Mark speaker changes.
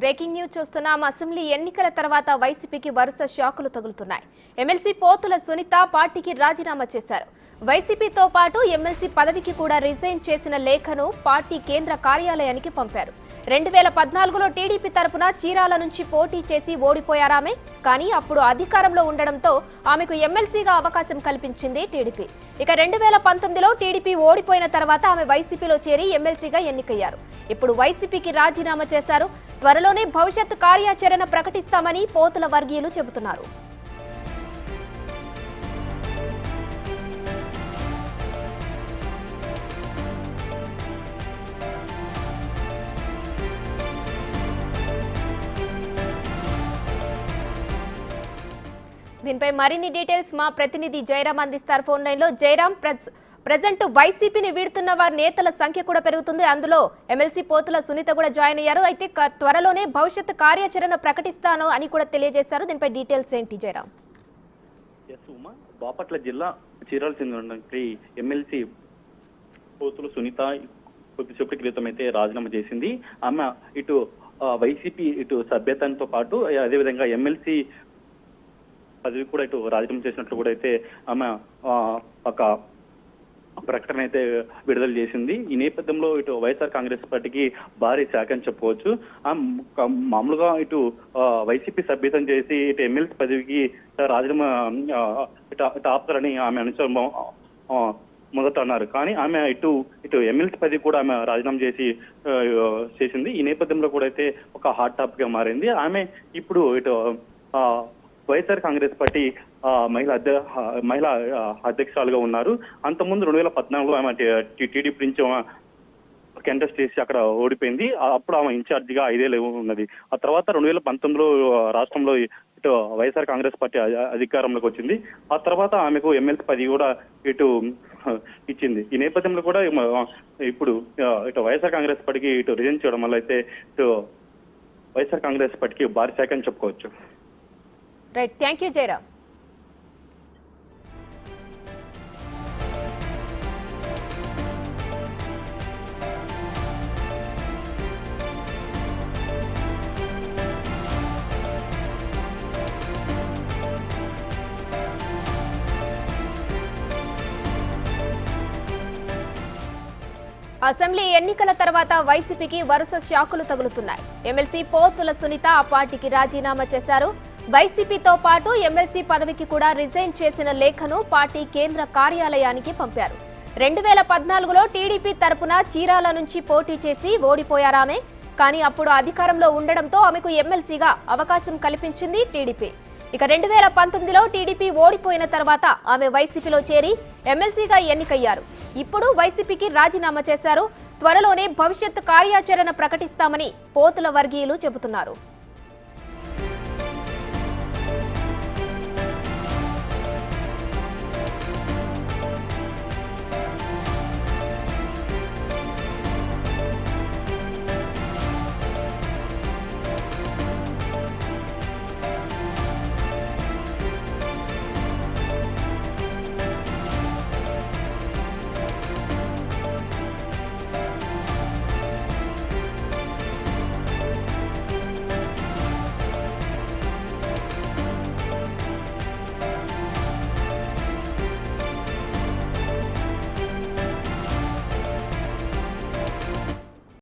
Speaker 1: Breaking news చూస్తున్నాం. Assembly ఎన్నికల తర్వాత వైసీపీకి వరుస షాకులు తగులుతున్నాయి. ఎమ్మెల్సీ పోతుల సునీత పార్టీకి రాజీనామా చేశారు. వైసీపీతో పాటు ఎమ్మెల్సీ పదవికి కూడా రిజైన్ చేసిన లేఖను పార్టీ కేంద్ర కార్యాలయానికి పంపారు. 2014లో టీడీపీ తరపున చీరాల నుంచి పోటీ చేసి ఓడిపోయారామె. కానీ అప్పుడు అధికారంలో ఉండడంతో ఆమెకు ఎమ్మెల్సీగా అవకాశం కల్పించింది టీడీపీ. ఇక 2019లో టీడీపీ ఓడిపోయిన తర్వాత ఆమె వైసీపీలో చేరి ఎమ్మెల్సీగా ఎన్నికయ్యారు. ఇప్పుడు వైసీపీకి రాజీనామా చేశారు. త్వరలోనే భవిష్యత్ కార్యాచరణ ప్రకటిస్తామని పోతుల వర్గీయులు చెబుతున్నారు. దీనిపై మరిన్ని డీటెయిల్స్ మా ప్రతినిధి జయరాం అందిస్తారు ఫోన్ లైన్ లో. జయరాం, ప్రజెంట్ వైసీపీని వీడుతున్న వారి నేతల సంఖ్య కూడా పెరుగుతుంది. అందులో ఎమ్మెల్సీ పోతుల సునీత కూడా జాయిన్ అయ్యారు. అయితే త్వరలోనే భవిష్యత్ కార్యాచరణ ప్రకటిస్తాను అని కూడా తెలియజేశారు. దీనిపై డీటెయిల్స్ ఏంటి జయరాం?
Speaker 2: బాపట్ల జిల్లా చీరాల చెందిన ఎమ్మెల్సీ పోతుల సునీత కొద్దిసేపటి క్రితం అయితే రాజీనామా చేసింది. ఆమె ఇటు వైసీపీ ఇటు సభ్యతతో పాటు అదేవిధంగా ఎమ్మెల్సీ పదవి కూడా ఇటు రాజీనామా చేసినట్లు కూడా అయితే ఆమె ఒక ప్రకటన అయితే విడుదల చేసింది. ఈ నేపథ్యంలో ఇటు వైఎస్ఆర్ కాంగ్రెస్ పార్టీకి భారీ శాఖ అని చెప్పుకోవచ్చు. మామూలుగా ఇటు వైసీపీ సభ్యతం చేసి ఇటు ఎమ్మెల్సీ పదవికి రాజీనామా ఇటు ఆపుతారని ఆమె అనుచరు మొదట అన్నారు. కానీ ఆమె ఇటు ఎమ్మెల్సీ పదవి కూడా ఆమె రాజీనామా చేసింది. ఈ నేపథ్యంలో కూడా అయితే ఒక హాట్ టాపిక్ గా మారింది. ఆమె ఇప్పుడు ఇటు వైఎస్ఆర్ కాంగ్రెస్ పార్టీ మహిళా అధ్యక్షురాలుగా ఉన్నారు. అంతకుముందు 2014లో ఆమె టీడీపీ నుంచి కంటెస్ట్ చేసి అక్కడ ఓడిపోయింది. అప్పుడు ఆమె ఇన్ఛార్జిగా 5 ఏళ్ళు ఉన్నది. ఆ తర్వాత 2019లో రాష్ట్రంలో ఇటు వైఎస్ఆర్ కాంగ్రెస్ పార్టీ అధికారంలోకి వచ్చింది. ఆ తర్వాత ఆమెకు ఎమ్మెల్సీ పదవి కూడా ఇటు ఇచ్చింది. ఈ నేపథ్యంలో కూడా ఇప్పుడు ఇటు వైఎస్ఆర్ కాంగ్రెస్ పార్టీకి ఇటు రిజైన్ చేయడం వల్ల అయితే ఇటు వైఎస్ఆర్ కాంగ్రెస్ పార్టీకి భారీ శాఖ అని చెప్పుకోవచ్చు.
Speaker 1: Right, thank you Jayaram. Assembly ఎన్నికల తర్వాత వైసీపీకి వరుస షాకులు తగులుతున్నాయి. ఎమ్మెల్సీ పోతుల సునీత ఆ పార్టీకి రాజీనామా చేశారు. వైసీపీతో పాటు ఎమ్మెల్సీ పదవికి కూడా రిజైన్ చేసిన లేఖను పార్టీ కేంద్ర కార్యాలయానికి పంపారు. 2014లో టీడీపీ తరపున చీరాల నుంచి పోటీ చేసి ఓడిపోయారామె. కానీ అప్పుడు అధికారంలో ఉండడంతో ఆమెకు ఎమ్మెల్సీగా అవకాశం కల్పించింది టీడీపీ. ఇక 2019లో టీడీపీ ఓడిపోయిన తర్వాత ఆమె వైసీపీలో చేరి ఎమ్మెల్సీగా ఎన్నికయ్యారు. ఇప్పుడు వైసీపీకి రాజీనామా చేశారు. త్వరలోనే భవిష్యత్ కార్యాచరణ ప్రకటిస్తామని పోతుల వర్గీయులు చెబుతున్నారు.